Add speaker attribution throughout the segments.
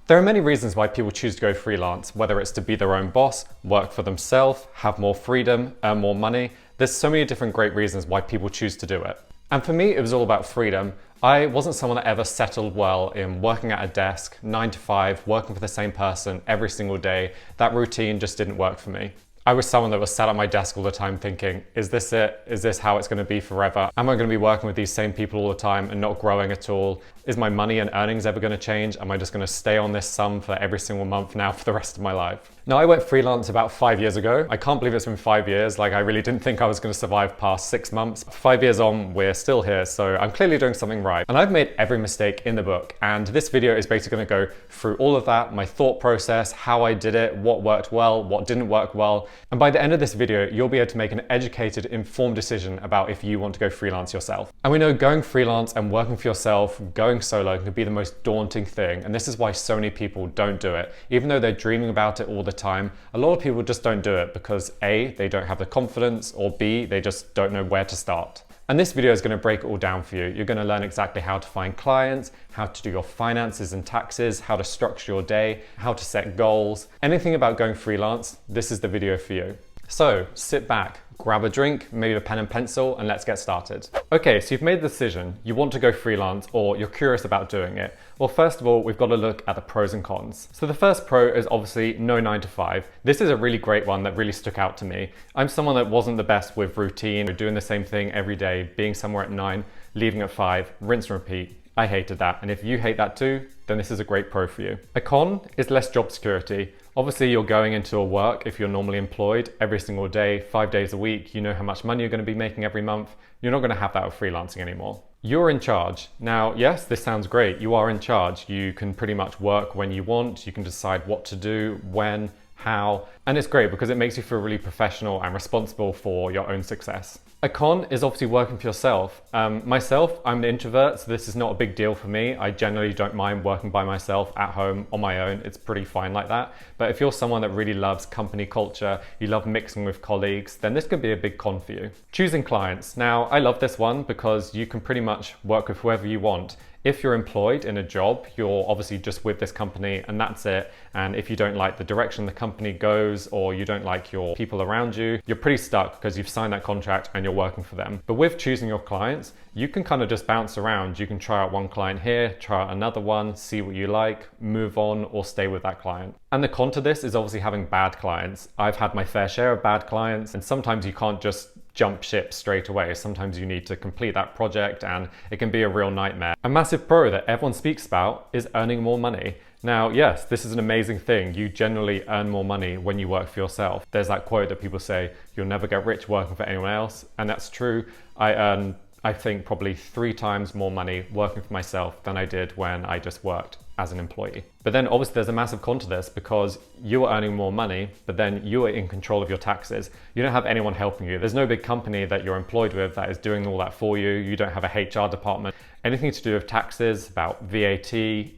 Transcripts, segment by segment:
Speaker 1: There are many reasons why people choose to go freelance, whether it's to be their own boss, work for themselves, have more freedom, earn more money. There's so many different great reasons why people choose to do it. And for me, it was all about freedom. I wasn't someone that ever settled well in working at a desk, 9 to 5, working for the same person every single day. That routine just didn't work for me. I was someone that was sat at my desk all the time thinking, is this it? Is this how it's going to be forever? Am I going to be working with these same people all the time and not growing at all? Is my money and earnings ever going to change? Am I just going to stay on this sum for every single month now for the rest of my life? Now, I went freelance about 5 years ago. I can't believe it's been 5 years. Like, I really didn't think I was going to survive past 6 months. 5 years on, we're still here, so I'm clearly doing something right. And I've made every mistake in the book. And this video is basically going to go through all of that, my thought process, how I did it, what worked well, what didn't work well. And by the end of this video, you'll be able to make an educated, informed decision about if you want to go freelance yourself. And we know going freelance and working for yourself, going solo can be the most daunting thing. And this is why so many people don't do it. Even though they're dreaming about it all the time, a lot of people just don't do it because A, they don't have the confidence, or B, they just don't know where to start. And this video is going to break it all down for you. You're going to learn exactly how to find clients, how to do your finances and taxes, how to structure your day, how to set goals. Anything about going freelance, this is the video for you. So sit back, grab a drink, maybe a pen and pencil, and let's get started. Okay, so you've made the decision, you want to go freelance, or you're curious about doing it. Well, first of all, we've got to look at the pros and cons. So the first pro is obviously no 9 to 5. This is a really great one that really stuck out to me. I'm someone that wasn't the best with routine, doing the same thing every day, being somewhere at 9, leaving at 5, rinse and repeat. I hated that, and if you hate that too, then this is a great pro for you. A con is less job security. Obviously, you're going into a work if you're normally employed every single day, 5 days a week. You know how much money you're going to be making every month. You're not going to have that with freelancing anymore. You're in charge. Now, yes, this sounds great. You are in charge. You can pretty much work when you want. You can decide what to do, when, how, and it's great because it makes you feel really professional and responsible for your own success. A con is obviously working for yourself. Myself, I'm an introvert, so this is not a big deal for me. I generally don't mind working by myself at home on my own. It's pretty fine like that. But if you're someone that really loves company culture, you love mixing with colleagues, then this could be a big con for you. Choosing clients. Now, I love this one because you can pretty much work with whoever you want. If you're employed in a job, you're obviously just with this company and that's it. And if you don't like the direction the company goes or you don't like your people around you, you're pretty stuck because you've signed that contract and you're working for them. But with choosing your clients, you can kind of just bounce around. You can try out one client here, try out another one, see what you like, move on or stay with that client. And the con to this is obviously having bad clients. I've had my fair share of bad clients and sometimes you can't just jump ship straight away. Sometimes you need to complete that project and it can be a real nightmare. A massive pro that everyone speaks about is earning more money. Now, yes, this is an amazing thing. You generally earn more money when you work for yourself. There's that quote that people say, you'll never get rich working for anyone else. And that's true. I earn, I think, probably 3 times more money working for myself than I did when I just worked as an employee. But then obviously there's a massive con to this because you are earning more money, but then you are in control of your taxes. You don't have anyone helping you. There's no big company that you're employed with that is doing all that for you. You don't have a HR department. Anything to do with taxes, about VAT,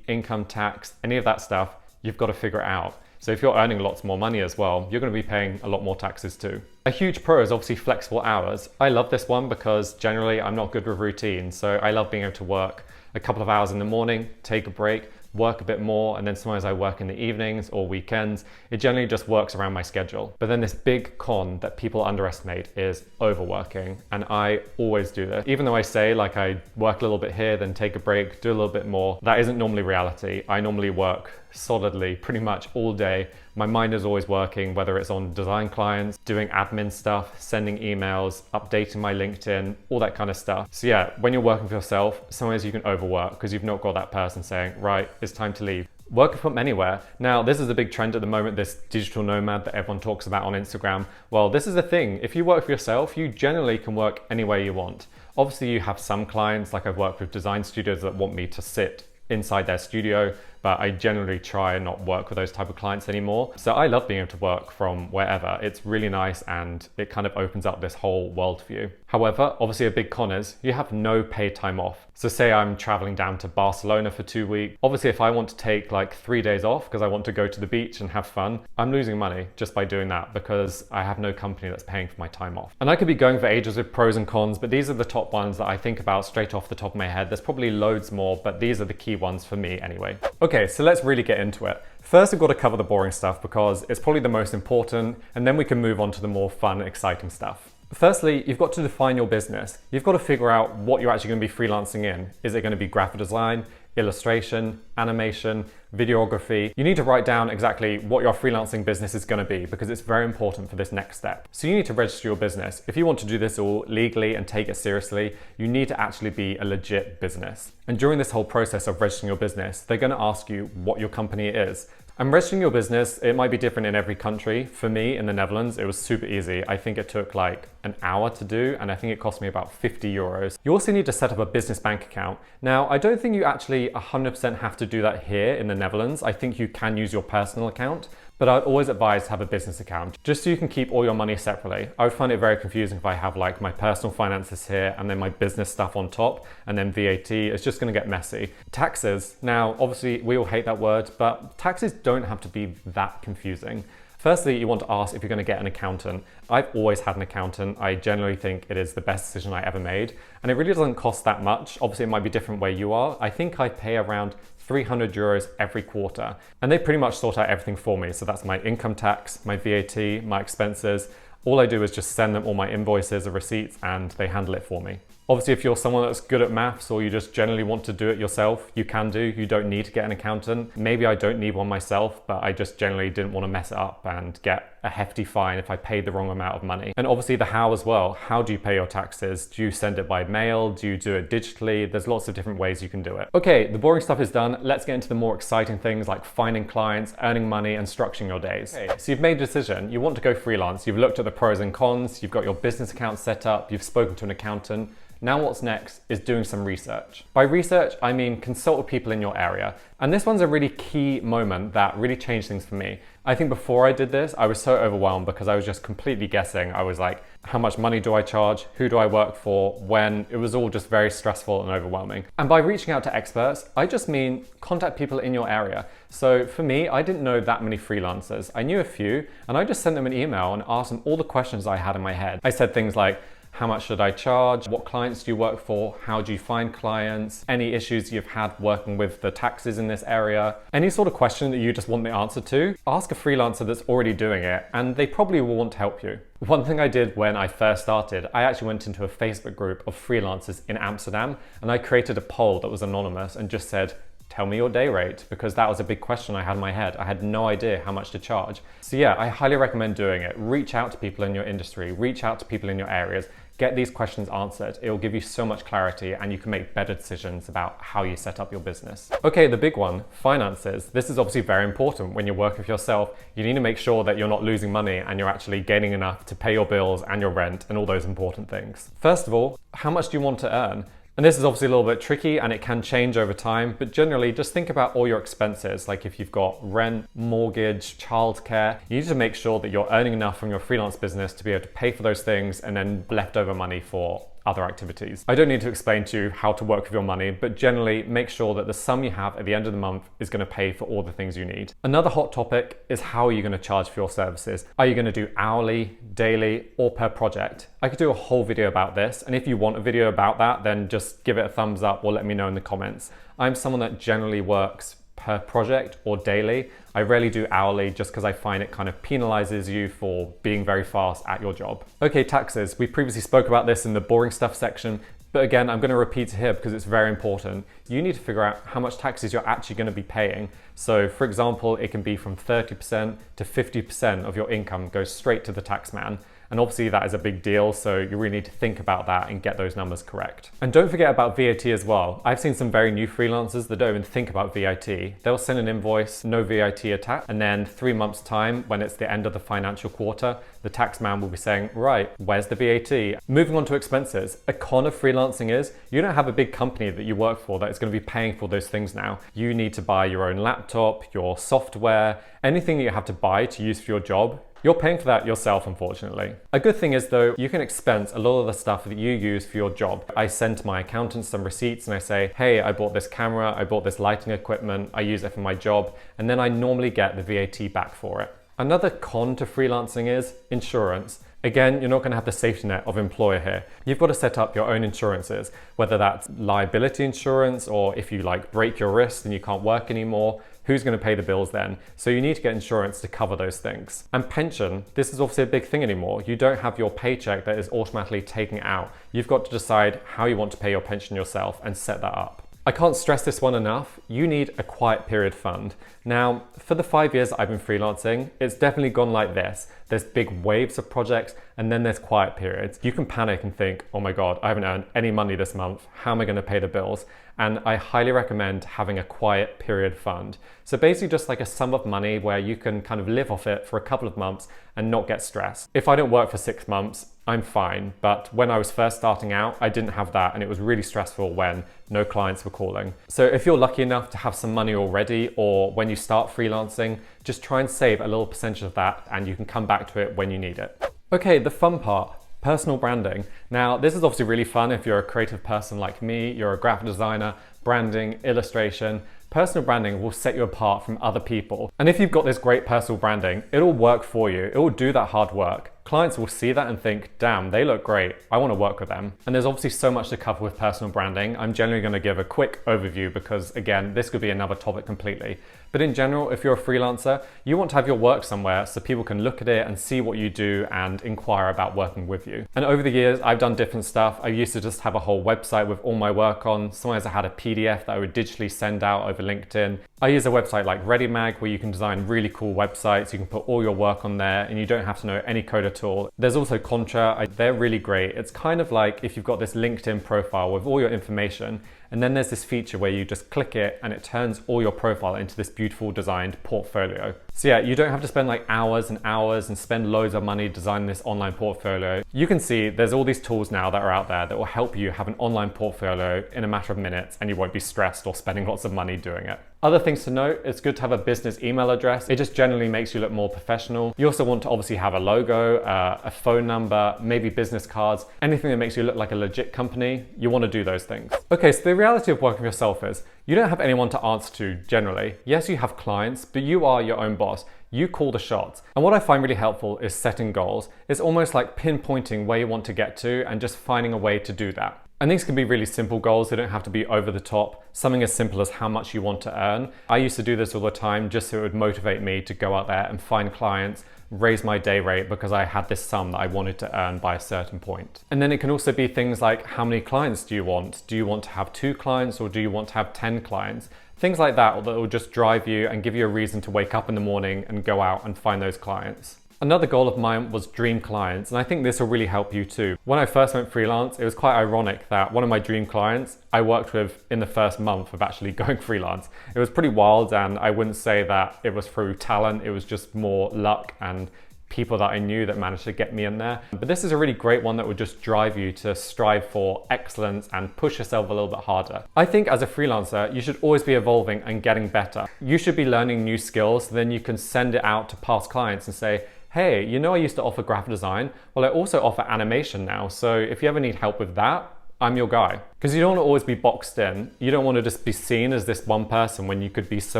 Speaker 1: income tax, any of that stuff, you've got to figure it out. So if you're earning lots more money as well, you're going to be paying a lot more taxes too. A huge pro is obviously flexible hours. I love this one because generally I'm not good with routine. So I love being able to work a couple of hours in the morning, take a break, work a bit more, and then sometimes I work in the evenings or weekends. It generally just works around my schedule. But then this big con that people underestimate is overworking, and I always do this. Even though I say like I work a little bit here, then take a break, do a little bit more, that isn't normally reality. I normally work solidly pretty much all day. My mind is always working, whether it's on design clients, doing admin stuff, sending emails, updating my LinkedIn, all that kind of stuff. So yeah, when you're working for yourself, sometimes you can overwork because you've not got that person saying, right, it's time to leave. Work from anywhere. Now, this is a big trend at the moment, this digital nomad that everyone talks about on Instagram. Well, this is the thing. If you work for yourself, you generally can work anywhere you want. Obviously, you have some clients, like I've worked with design studios that want me to sit inside their studio, but I generally try and not work with those type of clients anymore. So I love being able to work from wherever. It's really nice and it kind of opens up this whole world for you. However, obviously a big con is you have no paid time off. So say I'm traveling down to Barcelona for 2 weeks. Obviously, if I want to take like 3 days off because I want to go to the beach and have fun, I'm losing money just by doing that because I have no company that's paying for my time off. And I could be going for ages with pros and cons, but these are the top ones that I think about straight off the top of my head. There's probably loads more, but these are the key ones for me anyway. Okay, Okay, so let's really get into it. First, we've got to cover the boring stuff because it's probably the most important, and then we can move on to the more fun, exciting stuff. Firstly, you've got to define your business. You've got to figure out what you're actually going to be freelancing in. Is it going to be graphic design, illustration, animation, videography? You need to write down exactly what your freelancing business is going to be because it's very important for this next step. So you need to register your business. If you want to do this all legally and take it seriously, you need to actually be a legit business. And during this whole process of registering your business, they're going to ask you what your company is. And registering your business, it might be different in every country. For me, in the Netherlands, it was super easy. I think it took like an hour to do, and I think it cost me about 50 euros. You also need to set up a business bank account. Now, I don't think you actually 100% have to do that here in the Netherlands. I think you can use your personal account, but I'd always advise to have a business account, just so you can keep all your money separately. I would find it very confusing if I have like my personal finances here and then my business stuff on top and then VAT. It's just gonna get messy. Taxes, now obviously we all hate that word, but taxes don't have to be that confusing. Firstly, you want to ask if you're going to get an accountant. I've always had an accountant. I generally think it is the best decision I ever made. And it really doesn't cost that much. Obviously, it might be different where you are. I think I pay around 300 euros every quarter. And they pretty much sort out everything for me. So that's my income tax, my VAT, my expenses. All I do is just send them all my invoices or receipts and they handle it for me. Obviously, if you're someone that's good at maths or you just generally want to do it yourself, you can do. You don't need to get an accountant. Maybe I don't need one myself, but I just generally didn't want to mess it up and get a hefty fine if I paid the wrong amount of money. And obviously the how as well. How do you pay your taxes? Do you send it by mail? Do you do it digitally? There's lots of different ways you can do it. Okay, the boring stuff is done. Let's get into the more exciting things like finding clients, earning money, and structuring your days. Okay, so you've made a decision. You want to go freelance. You've looked at the pros and cons. You've got your business account set up. You've spoken to an accountant. Now what's next is doing some research. By research, I mean consult with people in your area. And this one's a really key moment that really changed things for me. I think before I did this, I was so overwhelmed because I was just completely guessing. I was like, how much money do I charge? Who do I work for? When? It was all just very stressful and overwhelming. And by reaching out to experts, I just mean contact people in your area. So for me, I didn't know that many freelancers. I knew a few, and I just sent them an email and asked them all the questions I had in my head. I said things like, how much should I charge? What clients do you work for? How do you find clients? Any issues you've had working with the taxes in this area? Any sort of question that you just want the answer to, ask a freelancer that's already doing it, and they probably will want to help you. One thing I did when I first started, I actually went into a Facebook group of freelancers in Amsterdam, and I created a poll that was anonymous and just said, tell me your day rate, because that was a big question I had in my head. I had no idea how much to charge. So yeah, I highly recommend doing it. Reach out to people in your industry, reach out to people in your areas, get these questions answered. It will give you so much clarity and you can make better decisions about how you set up your business. Okay, the big one, finances. This is obviously very important when you work with yourself. You need to make sure that you're not losing money and you're actually gaining enough to pay your bills and your rent and all those important things. First of all, how much do you want to earn? And this is obviously a little bit tricky and it can change over time, but generally just think about all your expenses. Like if you've got rent, mortgage, childcare, you need to make sure that you're earning enough from your freelance business to be able to pay for those things and then leftover money for other activities. I don't need to explain to you how to work with your money, but generally make sure that the sum you have at the end of the month is going to pay for all the things you need. Another hot topic is how are you going to charge for your services? Are you going to do hourly, daily, or per project? I could do a whole video about this, and if you want a video about that, then just give it a thumbs up or let me know in the comments. I'm someone that generally works per project or daily. I rarely do hourly just because I find it kind of penalizes you for being very fast at your job. Okay, taxes. We previously spoke about this in the boring stuff section, but again, I'm going to repeat it here because it's very important. You need to figure out how much taxes you're actually going to be paying. So for example, it can be from 30% to 50% of your income goes straight to the tax man. And obviously that is a big deal, so you really need to think about that and get those numbers correct. And don't forget about VAT as well. I've seen some very new freelancers that don't even think about VAT. They'll send an invoice, no VAT attached, and then 3 months time, when it's the end of the financial quarter, the tax man will be saying, right, where's the VAT? Moving on to expenses. A con of freelancing is you don't have a big company that you work for that is going to be paying for those things now. You need to buy your own laptop, your software, anything that you have to buy to use for your job. You're paying for that yourself, unfortunately. A good thing is though, you can expense a lot of the stuff that you use for your job. I send to my accountant some receipts and I say, hey, I bought this camera, I bought this lighting equipment, I use it for my job, and then I normally get the VAT back for it. Another con to freelancing is insurance. Again, you're not going to have the safety net of employer here. You've got to set up your own insurances, whether that's liability insurance or if you like break your wrist and you can't work anymore, who's going to pay the bills then? So you need to get insurance to cover those things. And pension, this is obviously a big thing anymore. You don't have your paycheck that is automatically taken out. You've got to decide how you want to pay your pension yourself and set that up. I can't stress this one enough. You need a quiet period fund. Now, for the 5 years I've been freelancing, it's definitely gone like this. There's big waves of projects and then there's quiet periods. You can panic and think, oh my God, I haven't earned any money this month. How am I going to pay the bills? And I highly recommend having a quiet period fund. So basically just like a sum of money where you can kind of live off it for a couple of months and not get stressed. If I don't work for 6 months, I'm fine. But when I was first starting out, I didn't have that and it was really stressful when no clients were calling. So if you're lucky enough to have some money already, or when you start freelancing, just try and save a little percentage of that and you can come back to it when you need it. Okay, the fun part. Personal branding. Now, this is obviously really fun if you're a creative person like me, you're a graphic designer, branding, illustration. Personal branding will set you apart from other people. And if you've got this great personal branding, it'll work for you. It will do that hard work. Clients will see that and think, damn, they look great. I want to work with them. And there's obviously so much to cover with personal branding. I'm generally going to give a quick overview because, again, this could be another topic completely. But in general, if you're a freelancer, you want to have your work somewhere so people can look at it and see what you do and inquire about working with you. And over the years, I've done different stuff. I used to just have a whole website with all my work on. Sometimes I had a PDF that I would digitally send out over LinkedIn. I use a website like ReadyMag where you can design really cool websites. You can put all your work on there and you don't have to know any code at all. There's also Contra. They're really great. It's kind of like if you've got this LinkedIn profile with all your information, and then there's this feature where you just click it and it turns all your profile into this beautiful designed portfolio. So yeah, you don't have to spend like hours and hours and spend loads of money designing this online portfolio. You can see there's all these tools now that are out there that will help you have an online portfolio in a matter of minutes and you won't be stressed or spending lots of money doing it. Other things to note, it's good to have a business email address. It just generally makes you look more professional. You also want to obviously have a logo, a phone number, maybe business cards, anything that makes you look like a legit company. You want to do those things. Okay, so the reality of working for yourself is you don't have anyone to answer to generally. Yes, you have clients, but you are your own boss. You call the shots. And what I find really helpful is setting goals. It's almost like pinpointing where you want to get to and just finding a way to do that. And these can be really simple goals. They don't have to be over the top. Something as simple as how much you want to earn. I used to do this all the time just so it would motivate me to go out there and find clients, raise my day rate because I had this sum that I wanted to earn by a certain point. And then it can also be things like how many clients do you want? Do you want to have 2 clients or do you want to have 10 clients? Things like that will just drive you and give you a reason to wake up in the morning and go out and find those clients. Another goal of mine was dream clients, and I think this will really help you too. When I first went freelance, it was quite ironic that one of my dream clients I worked with in the first month of actually going freelance. It was pretty wild, and I wouldn't say that it was through talent, it was just more luck and people that I knew that managed to get me in there. But this is a really great one that would just drive you to strive for excellence and push yourself a little bit harder. I think as a freelancer, you should always be evolving and getting better. You should be learning new skills, then you can send it out to past clients and say, hey, you know I used to offer graphic design? Well, I also offer animation now, so if you ever need help with that, I'm your guy. Because you don't want to always be boxed in. You don't want to just be seen as this one person when you could be so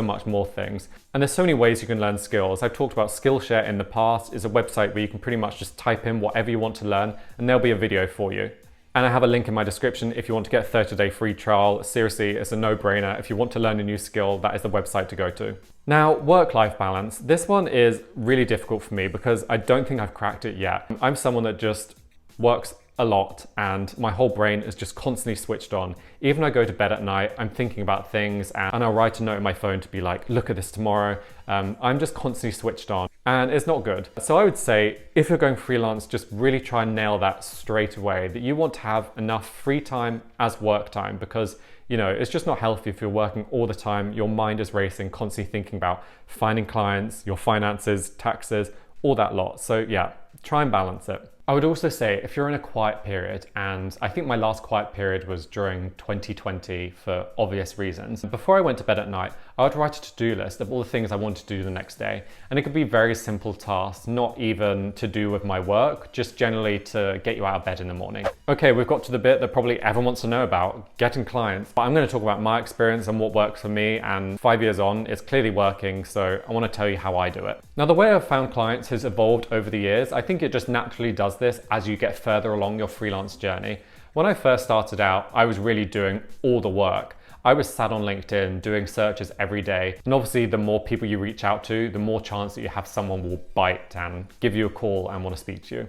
Speaker 1: much more things. And there's so many ways you can learn skills. I've talked about SkillShare in the past. It's a website where you can pretty much just type in whatever you want to learn and there'll be a video for you. And I have a link in my description if you want to get a 30-day free trial. Seriously, it's a no-brainer. If you want to learn a new skill, that is the website to go to. Now, work-life balance. This one is really difficult for me because I don't think I've cracked it yet. I'm someone that just works a lot and my whole brain is just constantly switched on. Even when I go to bed at night, I'm thinking about things and I'll write a note in my phone to be like, look at this tomorrow. I'm just constantly switched on and it's not good. So I would say if you're going freelance, just really try and nail that straight away, that you want to have enough free time as work time because you know, it's just not healthy if you're working all the time. Your mind is racing, constantly thinking about finding clients, your finances, taxes, all that lot. So yeah, try and balance it. I would also say if you're in a quiet period, and I think my last quiet period was during 2020 for obvious reasons, before I went to bed at night, I would write a to-do list of all the things I wanted to do the next day. And it could be very simple tasks, not even to do with my work, just generally to get you out of bed in the morning. Okay, we've got to the bit that probably everyone wants to know about, getting clients. But I'm going to talk about my experience and what works for me, and 5 years on, it's clearly working, so I want to tell you how I do it. Now, the way I've found clients has evolved over the years. I think it just naturally does this as you get further along your freelance journey. When I first started out, I was really doing all the work. I was sat on LinkedIn doing searches every day. And obviously, the more people you reach out to, the more chance that you have someone will bite and give you a call and want to speak to you.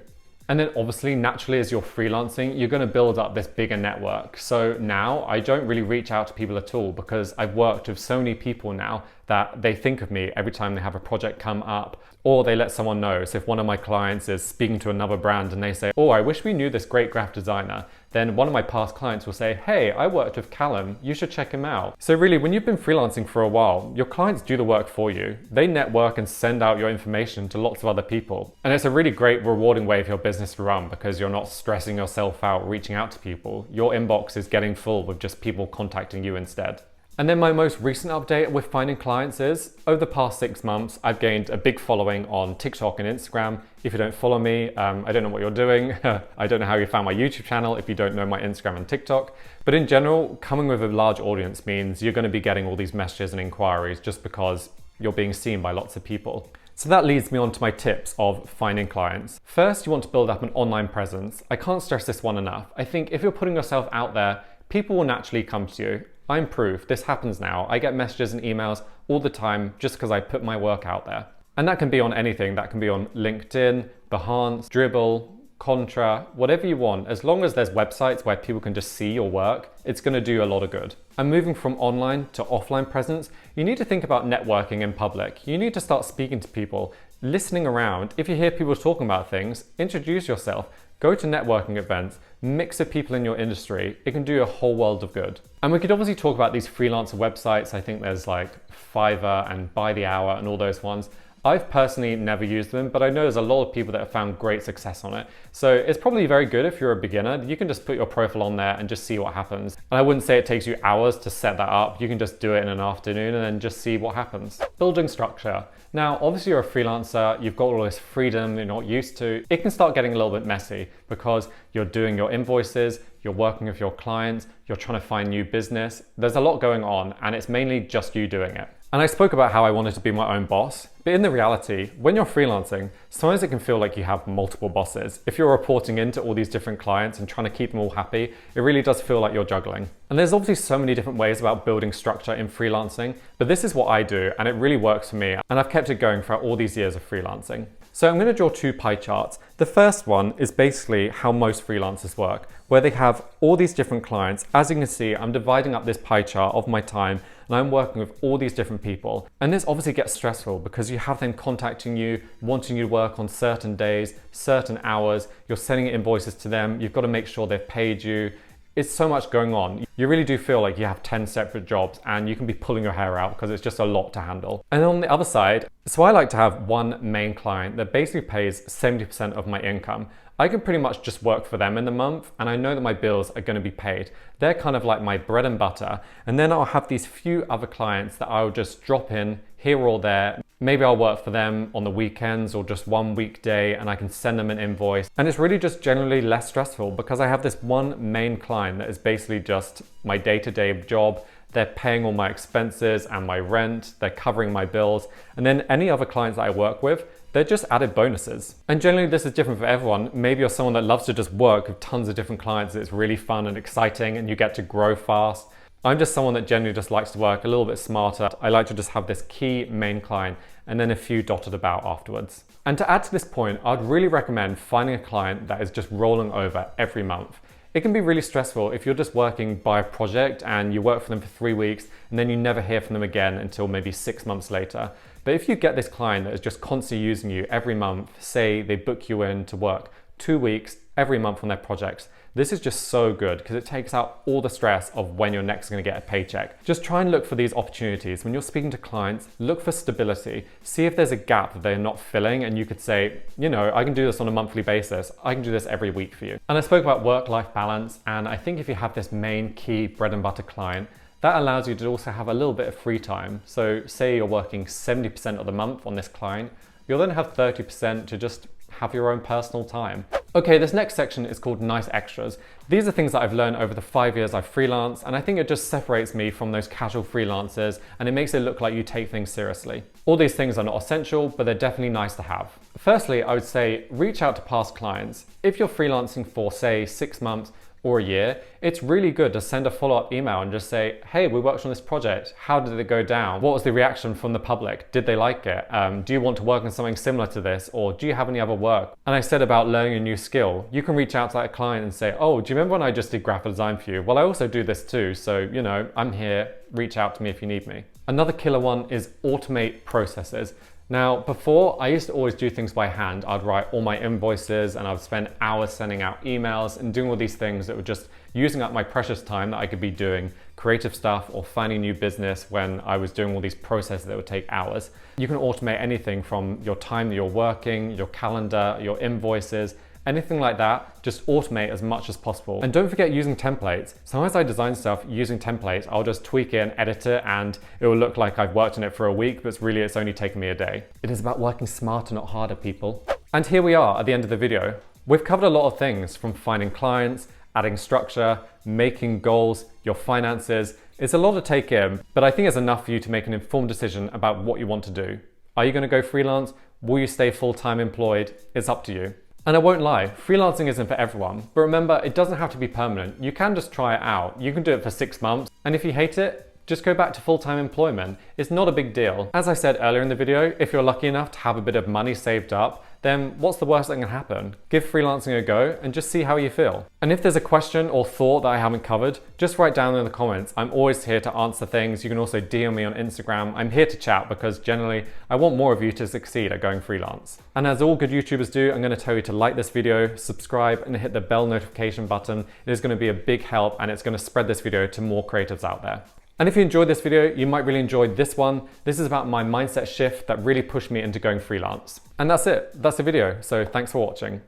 Speaker 1: And then obviously, naturally, as you're freelancing, you're going to build up this bigger network. So now I don't really reach out to people at all because I've worked with so many people now that they think of me every time they have a project come up, or they let someone know. So if one of my clients is speaking to another brand and they say, oh, I wish we knew this great graphic designer, then one of my past clients will say, hey, I worked with Callum, you should check him out. So really, when you've been freelancing for a while, your clients do the work for you. They network and send out your information to lots of other people. And it's a really great, rewarding way for your business to run because you're not stressing yourself out reaching out to people. Your inbox is getting full with just people contacting you instead. And then my most recent update with finding clients is, over the past 6 months, I've gained a big following on TikTok and Instagram. If you don't follow me, I don't know what you're doing. I don't know how you found my YouTube channel if you don't know my Instagram and TikTok. But in general, coming with a large audience means you're going to be getting all these messages and inquiries just because you're being seen by lots of people. So that leads me on to my tips of finding clients. First, you want to build up an online presence. I can't stress this one enough. I think if you're putting yourself out there, people will naturally come to you. I'm proof, this happens now. I get messages and emails all the time just because I put my work out there. And that can be on anything. That can be on LinkedIn, Behance, Dribbble, Contra, whatever you want. As long as there's websites where people can just see your work, it's going to do a lot of good. And moving from online to offline presence, you need to think about networking in public. You need to start speaking to people, listening around. If you hear people talking about things, introduce yourself. Go to networking events, mix of people in your industry. It can do a whole world of good. And we could obviously talk about these freelancer websites. I think there's like Fiverr and By the Hour and all those ones. I've personally never used them, but I know there's a lot of people that have found great success on it. So it's probably very good if you're a beginner. You can just put your profile on there and just see what happens. And I wouldn't say it takes you hours to set that up. You can just do it in an afternoon and then just see what happens. Building structure. Now, obviously you're a freelancer, you've got all this freedom you're not used to. It can start getting a little bit messy because you're doing your invoices, you're working with your clients, you're trying to find new business. There's a lot going on and it's mainly just you doing it. And I spoke about how I wanted to be my own boss, but in the reality, when you're freelancing, sometimes it can feel like you have multiple bosses. If you're reporting into all these different clients and trying to keep them all happy, it really does feel like you're juggling. And there's obviously so many different ways about building structure in freelancing, but this is what I do and it really works for me. And I've kept it going for all these years of freelancing. So I'm going to draw 2 pie charts. The first one is basically how most freelancers work, where they have all these different clients. As you can see, I'm dividing up this pie chart of my time and I'm working with all these different people. And this obviously gets stressful because you have them contacting you, wanting you to work on certain days, certain hours. You're sending invoices to them. You've got to make sure they've paid you. It's so much going on. You really do feel like you have 10 separate jobs and you can be pulling your hair out because it's just a lot to handle. And on the other side, so I like to have one main client that basically pays 70% of my income. I can pretty much just work for them in the month and I know that my bills are going to be paid. They're kind of like my bread and butter. And then I'll have these few other clients that I'll just drop in here or there. Maybe I'll work for them on the weekends or just one weekday and I can send them an invoice. And it's really just generally less stressful because I have this one main client that is basically just my day-to-day job. They're paying all my expenses and my rent, they're covering my bills. And then any other clients that I work with, they're just added bonuses. And generally this is different for everyone. Maybe you're someone that loves to just work with tons of different clients. It's really fun and exciting and you get to grow fast. I'm just someone that generally just likes to work a little bit smarter. I like to just have this key main client and then a few dotted about afterwards. And to add to this point, I'd really recommend finding a client that is just rolling over every month. It can be really stressful if you're just working by a project and you work for them for 3 weeks and then you never hear from them again until maybe 6 months later. But if you get this client that is just constantly using you every month, say they book you in to work 2 weeks every month on their projects, This is just so good because it takes out all the stress of when you're next going to get a paycheck. Just try and look for these opportunities. When you're speaking to clients, look for stability. See if there's a gap that they're not filling and you could say, you know, I can do this on a monthly basis. I can do this every week for you. And I spoke about work-life balance, and I think if you have this main key bread and butter client, that allows you to also have a little bit of free time. So say you're working 70% of the month on this client, you'll then have 30% to just have your own personal time. Okay, this next section is called nice extras. These are things that I've learned over the 5 years I've freelanced, and I think it just separates me from those casual freelancers and it makes it look like you take things seriously. All these things are not essential, but they're definitely nice to have. Firstly, I would say reach out to past clients. If you're freelancing for say 6 months or a year, it's really good to send a follow-up email and just say, hey, we worked on this project. How did it go down? What was the reaction from the public? Did they like it? Do you want to work on something similar to this? Or do you have any other work? And I said about learning a new skill. You can reach out to that client and say, oh, do you remember when I just did graphic design for you? Well, I also do this too. So, you know, I'm here. Reach out to me if you need me. Another killer one is automate processes. Now, before, I used to always do things by hand. I'd write all my invoices and I'd spend hours sending out emails and doing all these things that were just using up my precious time that I could be doing creative stuff or finding new business when I was doing all these processes that would take hours. You can automate anything from your time that you're working, your calendar, your invoices, anything like that, just automate as much as possible. And don't forget using templates. Sometimes I design stuff using templates. I'll just tweak it and edit it and it will look like I've worked on it for a week, but really it's only taken me a day. It is about working smarter, not harder, people. And here we are at the end of the video. We've covered a lot of things, from finding clients, adding structure, making goals, your finances. It's a lot to take in, but I think it's enough for you to make an informed decision about what you want to do. Are you going to go freelance? Will you stay full-time employed? It's up to you. And I won't lie, freelancing isn't for everyone, but remember, it doesn't have to be permanent. You can just try it out. You can do it for 6 months, and if you hate it, just go back to full-time employment. It's not a big deal. As I said earlier in the video, if you're lucky enough to have a bit of money saved up, then what's the worst that can happen? Give freelancing a go and just see how you feel. And if there's a question or thought that I haven't covered, just write down in the comments. I'm always here to answer things. You can also DM me on Instagram. I'm here to chat because generally I want more of you to succeed at going freelance. And as all good YouTubers do, I'm going to tell you to like this video, subscribe, and hit the bell notification button. It is going to be a big help and it's going to spread this video to more creatives out there. And if you enjoyed this video, you might really enjoy this one. This is about my mindset shift that really pushed me into going freelance. And that's it. That's the video. So thanks for watching.